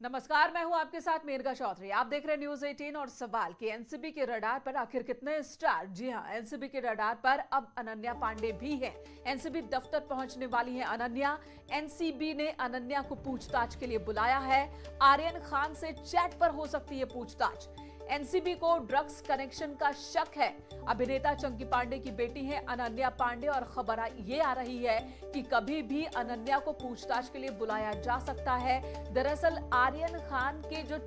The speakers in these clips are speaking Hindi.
नमस्कार, मैं हूं आपके साथ मेनका चौधरी। आप देख रहे हैं न्यूज 18 और सवाल कि एनसीबी के रडार पर आखिर कितने स्टार। जी हां, एनसीबी के रडार पर अब अनन्या पांडे भी हैं। एनसीबी दफ्तर पहुंचने वाली हैं अनन्या। एनसीबी ने अनन्या को पूछताछ के लिए बुलाया है। आर्यन खान से चैट पर हो सकती है पूछताछ। एनसीबी को ड्रग्स कनेक्शन का शक है। अभिनेता चंकी पांडे की बेटी है अनन्या पांडे और खबर ये आ रही है कि कभी भी अनन्या को पूछताछ के लिए बुलाया जा सकता है। दरअसल आर्यन खान के जो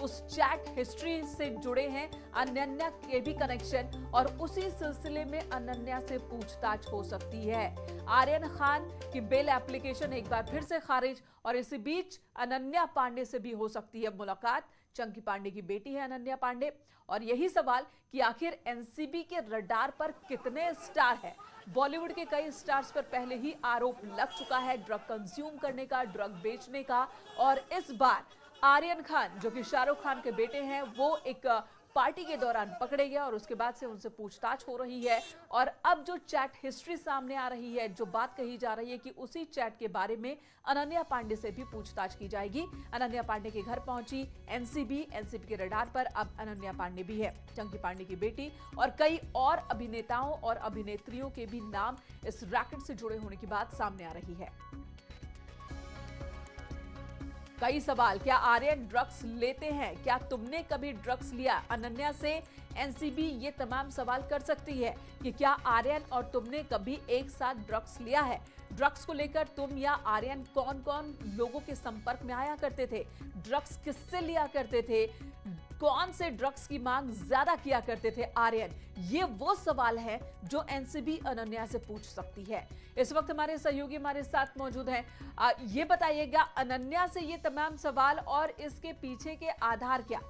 उस चैट हिस्ट्री से जुड़े हैं अनन्या के भी कनेक्शन और उसी सिलसिले में अनन्या से पूछताछ हो सकती है। आर्यन खान की बेल एप्लीकेशन एक बार फिर से खारिज और इसी बीच अनन्या पांडे से भी हो सकती है मुलाकात। चंकी पांडे की बेटी है अनन्या पांडे और यही सवाल कि आखिर एनसीबी के रडार पर कितने स्टार हैं। बॉलीवुड के कई स्टार्स पर पहले ही आरोप लग चुका है ड्रग कंज्यूम करने का, ड्रग बेचने का, और इस बार आर्यन खान जो कि शाहरुख खान के बेटे हैं वो एक पार्टी के दौरान पकड़े गए और उसके बाद से उनसे पूछताछ हो रही है। और अब जो चैट हिस्ट्री सामने आ रही है, जो बात कही जा रही है कि उसी चैट के बारे में अनन्या पांडे से भी पूछताछ की जाएगी। अनन्या पांडे के घर पहुंची एनसीबी के रडार पर अब अनन्या पांडे भी है। चंकी पांडे की बेटी और कई और अभिनेताओं और अभिनेत्रियों के भी नाम इस रैकेट से जुड़े होने की बात सामने आ रही है। कई सवाल, क्या आर्यन ड्रग्स लेते हैं? क्या तुमने कभी ड्रग्स लिया? अनन्या से एनसीबी ये तमाम सवाल कर सकती है कि क्या आर्यन और तुमने कभी एक साथ ड्रग्स लिया है? ड्रग्स को लेकर तुम या आर्यन कौन कौन लोगों के संपर्क में आया करते थे? ड्रग्स किससे लिया करते थे? कौन से ड्रग्स की मांग ज्यादा किया करते थे आर्यन? ये वो सवाल है जो एनसीबी अनन्या से पूछ सकती है। इस वक्त हमारे सहयोगी हमारे साथ मौजूद हैं। ये बताइएगा अनन्या से ये तमाम सवाल और इसके पीछे के आधार क्या?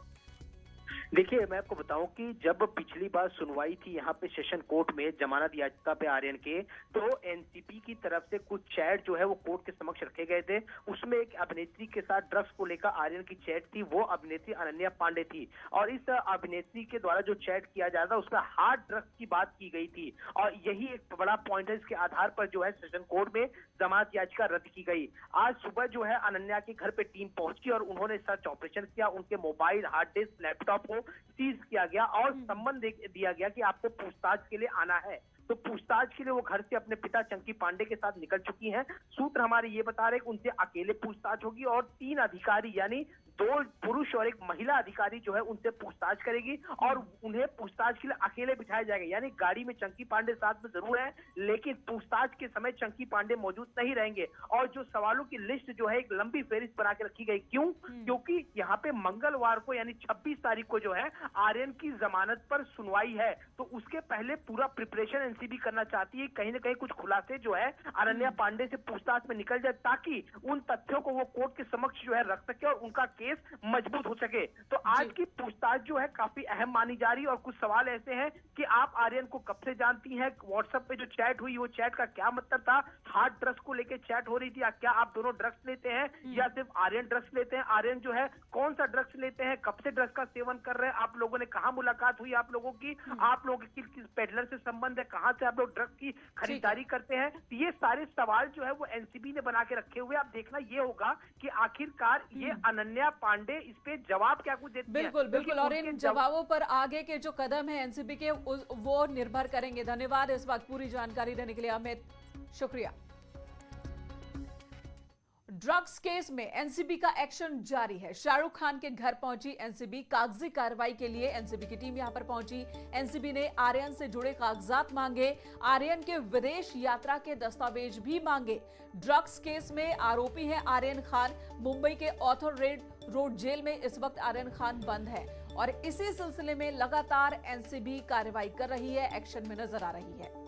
देखिए, मैं आपको बताऊं कि जब पिछली बार सुनवाई थी यहाँ पे सेशन कोर्ट में जमानत याचिका पे आर्यन के, तो एनसीबी की तरफ से कुछ चैट जो है वो कोर्ट के समक्ष रखे गए थे। उसमें एक अभिनेत्री के साथ ड्रग्स को लेकर आर्यन की चैट थी, वो अभिनेत्री अनन्या पांडे थी और इस अभिनेत्री के द्वारा जो चैट किया जा रहा उसमें हार्ड ड्रग्स की बात की गई थी और यही एक बड़ा पॉइंट है। इसके आधार पर जो है सेशन कोर्ट में जमानत याचिका रद्द की गई। आज सुबह जो है अनन्या के घर पे टीम पहुंची और उन्होंने सर्च ऑपरेशन किया। उनके मोबाइल, हार्ड डिस्क, लैपटॉप को सीज किया गया और सम्मन दिया गया कि आपको पूछताछ के लिए आना है। तो पूछताछ के लिए वो घर से अपने पिता चंकी पांडे के साथ निकल चुकी हैं। सूत्र हमारे ये बता रहे हैं कि उनसे अकेले पूछताछ होगी और 3 अधिकारी यानी 2 पुरुष और 1 महिला अधिकारी जो है उनसे पूछताछ करेगी और उन्हें पूछताछ के लिए अकेले बिठाया जाएगा। यानी गाड़ी में चंकी पांडे साथ में जरूर है, लेकिन पूछताछ के समय चंकी पांडे मौजूद नहीं रहेंगे। और जो सवालों की लिस्ट जो है एक लंबी फेहरिस्त बना के रखी गई। क्यों? क्योंकि यहाँ पे मंगलवार को यानी 26 तारीख को जो है आर्यन की जमानत पर सुनवाई है। तो उसके पहले पूरा प्रिपरेशन एनसीबी करना चाहती है, कहीं ना कहीं कुछ खुलासे जो है अनन्या पांडे से पूछताछ में निकल जाए ताकि उन तथ्यों को वो कोर्ट के समक्ष जो है रख सके और उनका केस मजबूत हो सके। तो आज की पूछताछ जो है काफी अहम मानी जा रही है और कुछ सवाल ऐसे हैं कि आप आर्यन को कब से जानती हैं? व्हाट्सएप पे जो चैट हुई वो चैट का क्या मतलब था? हार्ड ड्रग्स को लेकर चैट हो रही थी, क्या आप दोनों ड्रग्स लेते हैं या सिर्फ आर्यन ड्रग्स लेते हैं? आर्यन जो है कौन सा ड्रग्स लेते हैं? कब से ड्रग्स का सेवन कर रहे हैं? आप लोगों ने कहां मुलाकात हुई आप लोगों की? आप लोगों की किस पेडलर से संबंध है? कहां से आप लोग ड्रग्स की खरीदारी करते हैं? ये सारे सवाल जो है वो एनसीबी ने बना के रखे हुए। आप देखना ये होगा कि आखिरकार ये अनन्या पांडे इस पे जवाब क्या कुछ देती है। बिल्कुल बिल्कुल, और इन जवाबों पर आगे के जो कदम है एनसीबी के वो निर्भर करेंगे। धन्यवाद इस वक्त पूरी जानकारी देने के लिए अमित, शुक्रिया। ड्रग्स केस में एनसीबी का एक्शन जारी है। शाहरुख खान के घर पहुंची एनसीबी, कागजी कार्रवाई के लिए एनसीबी की टीम यहां पर पहुंची। एनसीबी ने आर्यन से जुड़े कागजात मांगे, आर्यन के विदेश यात्रा के दस्तावेज भी मांगे। ड्रग्स केस में आरोपी है आर्यन खान। मुंबई के ऑर्थर रोड जेल में इस वक्त आर्यन खान बंद है और इसी सिलसिले में लगातार एनसीबी कार्रवाई कर रही है, एक्शन में नजर आ रही है।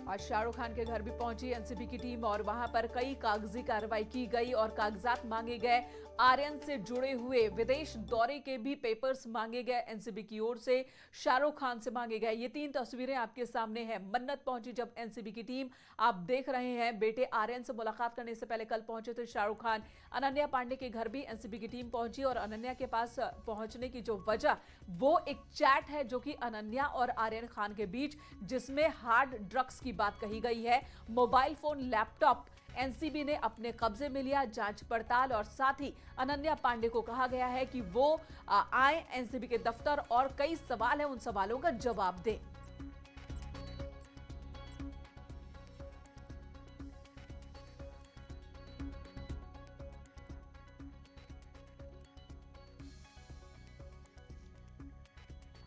आज शाहरुख खान के घर भी पहुंची एनसीबी की टीम और वहां पर कई कागजी कार्रवाई की गई और कागजात मांगे गए। आर्यन से जुड़े हुए विदेश दौरे के भी पेपर्स मांगे गए एनसीबी की ओर से, शाहरुख खान से मांगे गए। ये 3 तस्वीरें आपके सामने हैं। मन्नत पहुंची जब एनसीबी की टीम, आप देख रहे हैं, बेटे आर्यन से मुलाकात करने से पहले कल पहुंचे थे शाहरुख खान। अनन्या पांडे के घर भी एनसीबी की टीम पहुंची और अनन्या के पास पहुंचने की जो वजह, वो एक चैट है जो कि अनन्या और आर्यन खान के बीच, जिसमें हार्ड ड्रग्स की बात कही गई है। मोबाइल फोन, लैपटॉप एनसीबी ने अपने कब्जे में लिया। जांच पड़ताल और साथ ही अनन्या पांडे को कहा गया है कि वो आए एनसीबी के दफ्तर और कई सवाल हैं, उन सवालों का जवाब दें।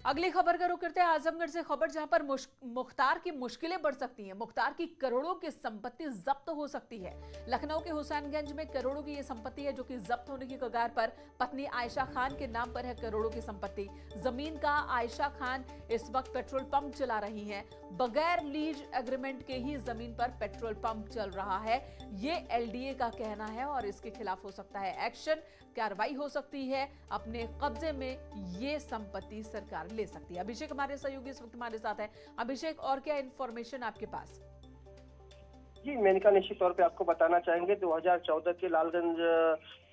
अगली खबर का रुख करते हैं आजमगढ़ से। खबर जहां पर मुख्तार की मुश्किलें बढ़ सकती हैं। मुख्तार की करोड़ों की संपत्ति जब्त हो सकती है। लखनऊ के हुसैनगंज में करोड़ों की यह संपत्ति है जो कि जब्त होने की कगार पर। पत्नी आयशा खान के नाम पर है करोड़ों की संपत्ति। जमीन का आयशा खान इस वक्त पेट्रोल पंप चला रही हैं। बगैर लीज एग्रीमेंट के ही जमीन पर पेट्रोल पंप चल रहा है, ये एलडीए का कहना है और इसके खिलाफ हो सकता है एक्शन, कार्रवाई हो सकती है। अपने कब्जे में ये संपत्ति सरकार ले सकती है। अभिषेक हमारे सहयोगी इस वक्त हमारे साथ है। अभिषेक, और क्या इन्फॉर्मेशन आपके पास? जी मेनका, निश्चित तौर पे आपको बताना चाहेंगे 2014 के लालगंज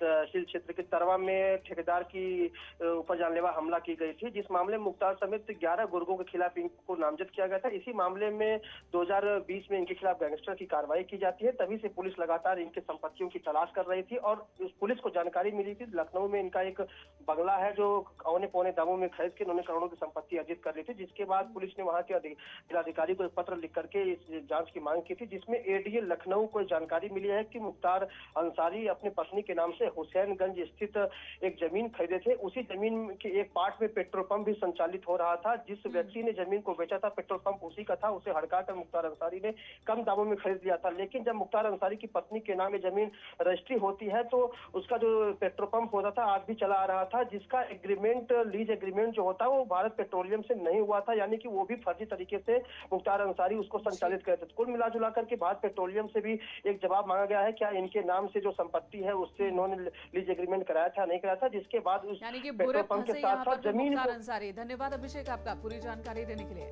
तहसील क्षेत्र के तरवा में ठेकेदार की ऊपर जानलेवा हमला की गई थी, जिस मामले में मुख्तार समेत 11 गुर्गों के खिलाफ इनको नामजद किया गया था। इसी मामले में 2020 में इनके खिलाफ गैंगस्टर की कार्रवाई की जाती है। तभी से पुलिस लगातार इनके संपत्तियों की तलाश कर रही थी और पुलिस को जानकारी मिली थी लखनऊ में इनका एक बंगला है जो औने पौने दामों में खरीद के इन्होंने करोड़ों की संपत्ति अर्जित कर ली थी, जिसके बाद पुलिस ने वहां के जिलाधिकारी को एक पत्र लिख करके इस जांच की मांग की थी, जिसमें एडीए लखनऊ को जानकारी मिली है कि मुख्तार अंसारी अपनी पत्नी के नाम से हुसैनगंज स्थित एक जमीन खरीदे थे। उसी जमीन के एक पार्ट में पेट्रोल पंप भी संचालित हो रहा था। जिस व्यक्ति ने जमीन को बेचा था, पेट्रोल पंप उसी का था। उसे हड़काकर मुख्तार अंसारी ने कम दामों में खरीद लिया था। लेकिन जब मुख्तार अंसारी की पत्नी के नाम में जमीन रजिस्ट्री होती है तो उसका जो पेट्रोल पंप होता था आज भी चला आ रहा था, जिसका एग्रीमेंट, लीज एग्रीमेंट जो होता है वो भारत पेट्रोलियम से नहीं हुआ था, यानी कि वो भी फर्जी तरीके से मुख्तार अंसारी उसको संचालित करते थे। कुल मिलाजुला करके भारत पेट्रोलियम से भी एक जवाब मांगा गया है क्या इनके नाम से जो संपत्ति है उससे इन्होंने लीज एग्रीमेंट कराया था नहीं कराया था, जिसके बाद उस पेट्रोल पंप के साथ साथ जमीन अंसारी। धन्यवाद अभिषेक आपका पूरी जानकारी देने के लिए।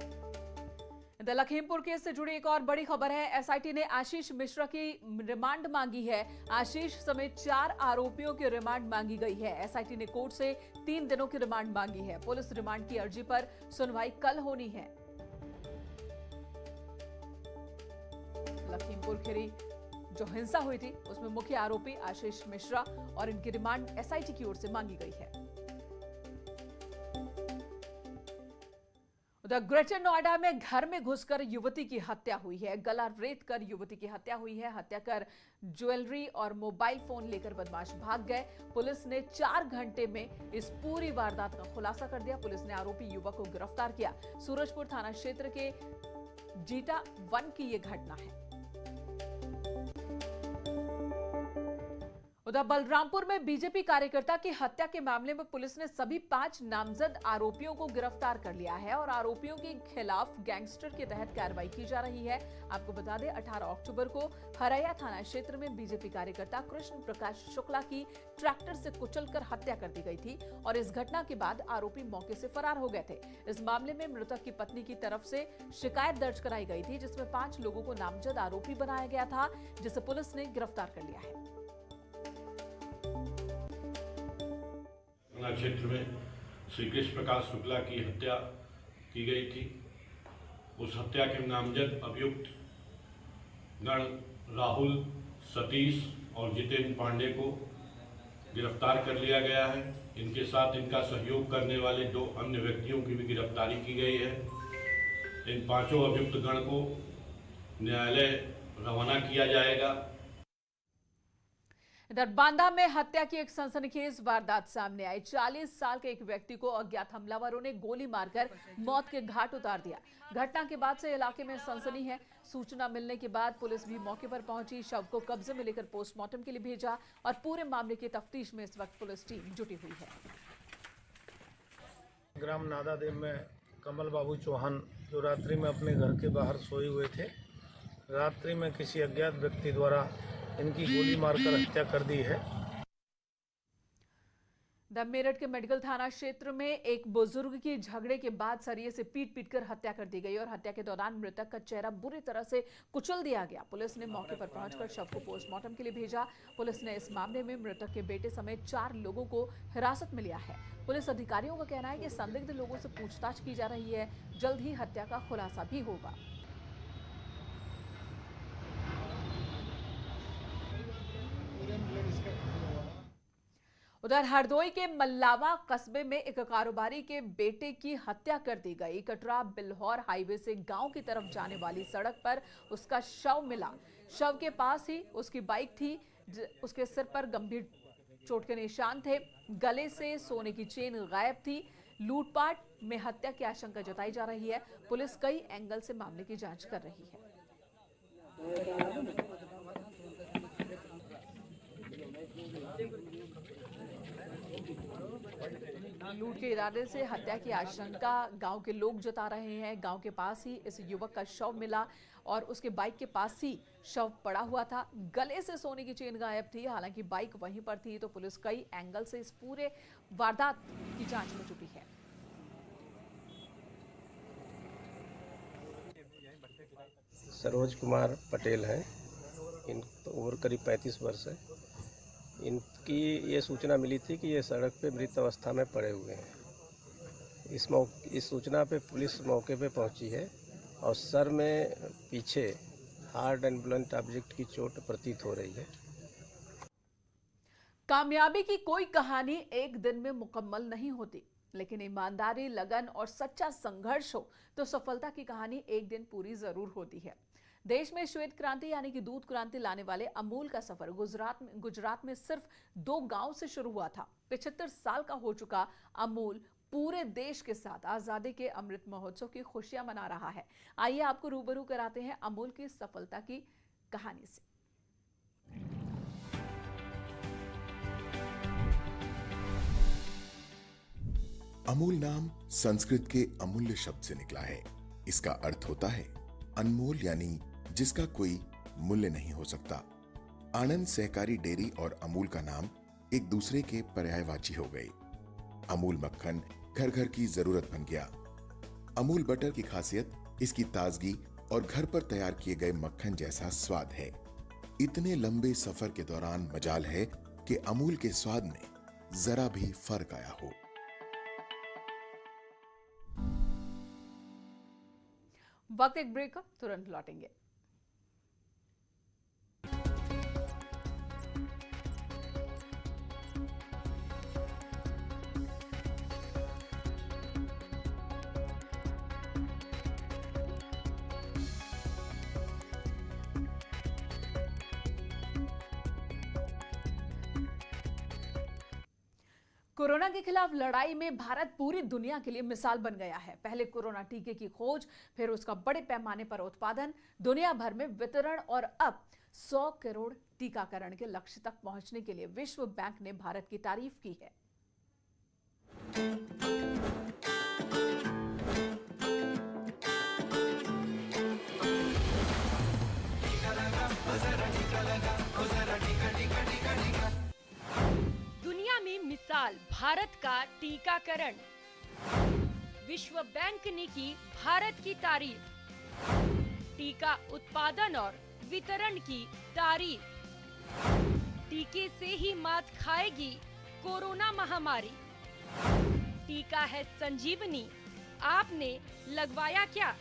लखीमपुर केस से जुड़ी एक और बड़ी खबर है। एसआईटी ने आशीष मिश्रा की रिमांड मांगी है। आशीष समेत 4 आरोपियों की रिमांड मांगी गई है। एसआईटी ने कोर्ट से 3 दिनों की रिमांड मांगी है। पुलिस रिमांड की अर्जी पर सुनवाई कल होनी है। लखीमपुर खीरी जो हिंसा हुई थी उसमें मुख्य आरोपी आशीष मिश्रा और इनकी रिमांड एसआईटी की ओर से मांगी गई है। उधर ग्रेटर नोएडा में घर में घुसकर युवती की हत्या हुई है। गला रेत कर युवती की हत्या हुई है। हत्या कर ज्वेलरी और मोबाइल फोन लेकर बदमाश भाग गए। पुलिस ने 4 घंटे में इस पूरी वारदात का खुलासा कर दिया। पुलिस ने आरोपी युवक को गिरफ्तार किया। सूरजपुर थाना क्षेत्र के जीटा 1 की यह घटना है। उधर बलरामपुर में बीजेपी कार्यकर्ता की हत्या के मामले में पुलिस ने सभी 5 नामजद आरोपियों को गिरफ्तार कर लिया है और आरोपियों के खिलाफ गैंगस्टर के तहत कार्रवाई की जा रही है। आपको बता दें 18 अक्टूबर को हरैया थाना क्षेत्र में बीजेपी कार्यकर्ता कृष्ण प्रकाश शुक्ला की ट्रैक्टर से कुचलकर हत्या कर दी गई थी और इस घटना के बाद आरोपी मौके से फरार हो गए थे। इस मामले में मृतक की पत्नी की तरफ से शिकायत दर्ज कराई गई थी, जिसमें 5 लोगों को नामजद आरोपी बनाया गया था, जिसे पुलिस ने गिरफ्तार कर लिया है। क्षेत्र में श्री कृष्ण प्रकाश शुक्ला की हत्या की गई थी। उस हत्या के नामजद अभियुक्त गण राहुल, सतीश और जितेंद्र पांडे को गिरफ्तार कर लिया गया है। इनके साथ इनका सहयोग करने वाले 2 अन्य व्यक्तियों की भी गिरफ्तारी की गई है। इन 5 अभियुक्त गण को न्यायालय रवाना किया जाएगा। इधर बांदा में हत्या की एक सनसनीखेज वारदात सामने आई। 40 साल के एक व्यक्ति को अज्ञात हमलावरों ने गोली मारकर मौत के घाट उतार दिया। घटना के बाद से इलाके में सनसनी है। सूचना मिलने के बाद पुलिस भी मौके पर पहुंची, शव को कब्जे में लेकर पोस्टमार्टम के लिए भेजा और पूरे मामले की तफ्तीश में इस वक्त पुलिस टीम जुटी हुई है। ग्राम नादादेव में कमल बाबू चौहान जो रात्रि में अपने घर के बाहर सोए हुए थे, रात्रि में किसी अज्ञात व्यक्ति द्वारा इनकी गोली मारकर हत्या कर दी है। मेरठ के मेडिकल थाना क्षेत्र में एक बुजुर्ग की झगड़े के बाद सरिये से पीट कर हत्या कर दी गई और हत्या के दौरान मृतक का चेहरा बुरी तरह से कुचल दिया गया। पुलिस ने मौके पर पहुंचकर शव को पोस्टमार्टम के लिए भेजा। पुलिस ने इस मामले में मृतक के बेटे समेत 4 लोगों को हिरासत में लिया है। पुलिस अधिकारियों का कहना है कि संदिग्ध लोगों से पूछताछ की जा रही है। जल्द ही हत्या का खुलासा भी होगा। उधर हरदोई के मल्लावा कस्बे में एक कारोबारी के बेटे की हत्या कर दी गई। कटरा बिल्हौर हाईवे से गांव की तरफ जाने वाली सड़क पर उसका शव मिला। शव के पास ही उसकी बाइक थी। उसके सिर पर गंभीर चोट के निशान थे। गले से सोने की चेन गायब थी। लूटपाट में हत्या की आशंका जताई जा रही है। पुलिस कई एंगल से मामले की जांच कर रही है। लूट के इरादे से हत्या की आशंका गांव के लोग जता रहे हैं। गांव के पास ही इस युवक का शव मिला और उसके बाइक के पास ही शव पड़ा हुआ था। गले से सोने की चेन गायब थी। हालांकि बाइक वहीं पर थी। तो पुलिस कई एंगल से इस पूरे वारदात की जांच में जुटी है। सरोज कुमार पटेल हैं। इन उम्र करीब 35 वर्ष है। इनकी ये सूचना मिली थी कि ये सड़क पे मृत अवस्था में पड़े हुए हैं। इस सूचना पे पुलिस मौके पे पहुंची है और सर में पीछे हार्ड एंड ब्लंट ऑब्जेक्ट की चोट प्रतीत हो रही है। कामयाबी की कोई कहानी एक दिन में मुकम्मल नहीं होती, लेकिन ईमानदारी, लगन और सच्चा संघर्ष हो तो सफलता की कहानी एक दिन पूरी जरूर होती है। देश में श्वेत क्रांति यानी कि दूध क्रांति लाने वाले अमूल का सफर गुजरात में सिर्फ 2 गांव से शुरू हुआ था। 75 साल का हो चुका अमूल पूरे देश के साथ आजादी के अमृत महोत्सव की खुशियां मना रहा है। आइए आपको रूबरू कराते हैं अमूल की सफलता की कहानी से। अमूल नाम संस्कृत के अमूल्य शब्द से निकला है। इसका अर्थ होता है अनमोल, यानी जिसका कोई मूल्य नहीं हो सकता। आनंद सहकारी डेयरी और अमूल का नाम एक दूसरे के पर्यायवाची हो गए। अमूल मक्खन घर घर की जरूरत बन गया। अमूल बटर की खासियत इसकी ताजगी और घर पर तैयार किए गए मक्खन जैसा स्वाद है। इतने लंबे सफर के दौरान मजाल है कि अमूल के स्वाद में जरा भी फर्क आया हो। वक्त एक ब्रेक का, तुरंत लौटेंगे। कोरोना के खिलाफ लड़ाई में भारत पूरी दुनिया के लिए मिसाल बन गया है। पहले कोरोना टीके की खोज, फिर उसका बड़े पैमाने पर उत्पादन, दुनिया भर में वितरण और अब 100 करोड़ टीकाकरण के लक्ष्य तक पहुंचने के लिए विश्व बैंक ने भारत की तारीफ की है। दुनिया में मिसाल भारत का टीकाकरण। विश्व बैंक ने की भारत की तारीफ। टीका उत्पादन और वितरण की तारीफ। टीके से ही मात खाएगी कोरोना महामारी। टीका है संजीवनी, आपने लगवाया क्या?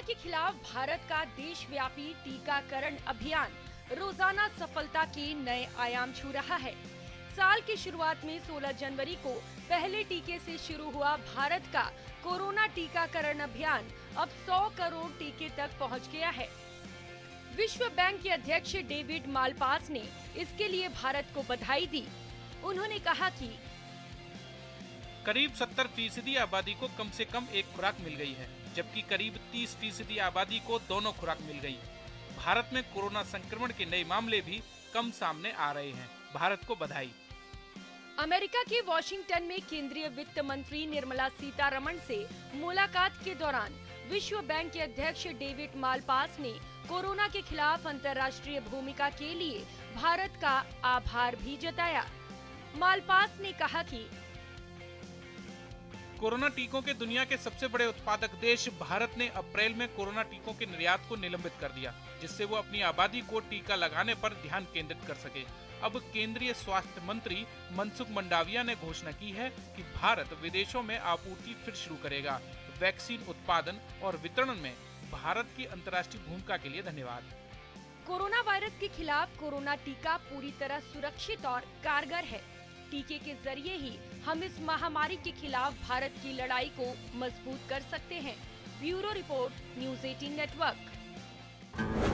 के खिलाफ भारत का देशव्यापी टीकाकरण अभियान रोजाना सफलता के नए आयाम छू रहा है। साल की शुरुआत में 16 जनवरी को पहले टीके से शुरू हुआ भारत का कोरोना टीकाकरण अभियान अब 100 करोड़ टीके तक पहुंच गया है। विश्व बैंक के अध्यक्ष डेविड मालपास ने इसके लिए भारत को बधाई दी। उन्होंने कहा कि करीब 70% आबादी को कम से कम एक खुराक मिल गई है, जबकि करीब 30% आबादी को दोनों खुराक मिल गई। भारत में कोरोना संक्रमण के नए मामले भी कम सामने आ रहे हैं। भारत को बधाई। अमेरिका के वॉशिंगटन में केंद्रीय वित्त मंत्री निर्मला सीतारमण से मुलाकात के दौरान विश्व बैंक के अध्यक्ष डेविड मालपास ने कोरोना के खिलाफ अंतर्राष्ट्रीय भूमिका के लिए भारत का आभार भी जताया। मालपास ने कहा कि कोरोना टीकों के दुनिया के सबसे बड़े उत्पादक देश भारत ने अप्रैल में कोरोना टीकों के निर्यात को निलंबित कर दिया, जिससे वो अपनी आबादी को टीका लगाने पर ध्यान केंद्रित कर सके। अब केंद्रीय स्वास्थ्य मंत्री मनसुख मंडाविया ने घोषणा की है कि भारत विदेशों में आपूर्ति फिर शुरू करेगा। वैक्सीन उत्पादन और वितरण में भारत की अंतर्राष्ट्रीय भूमिका के लिए धन्यवाद। कोरोना वायरस के खिलाफ कोरोना टीका पूरी तरह सुरक्षित और कारगर है। टीके के जरिए ही हम इस महामारी के खिलाफ भारत की लड़ाई को मजबूत कर सकते हैं। Bureau report, news 18 network.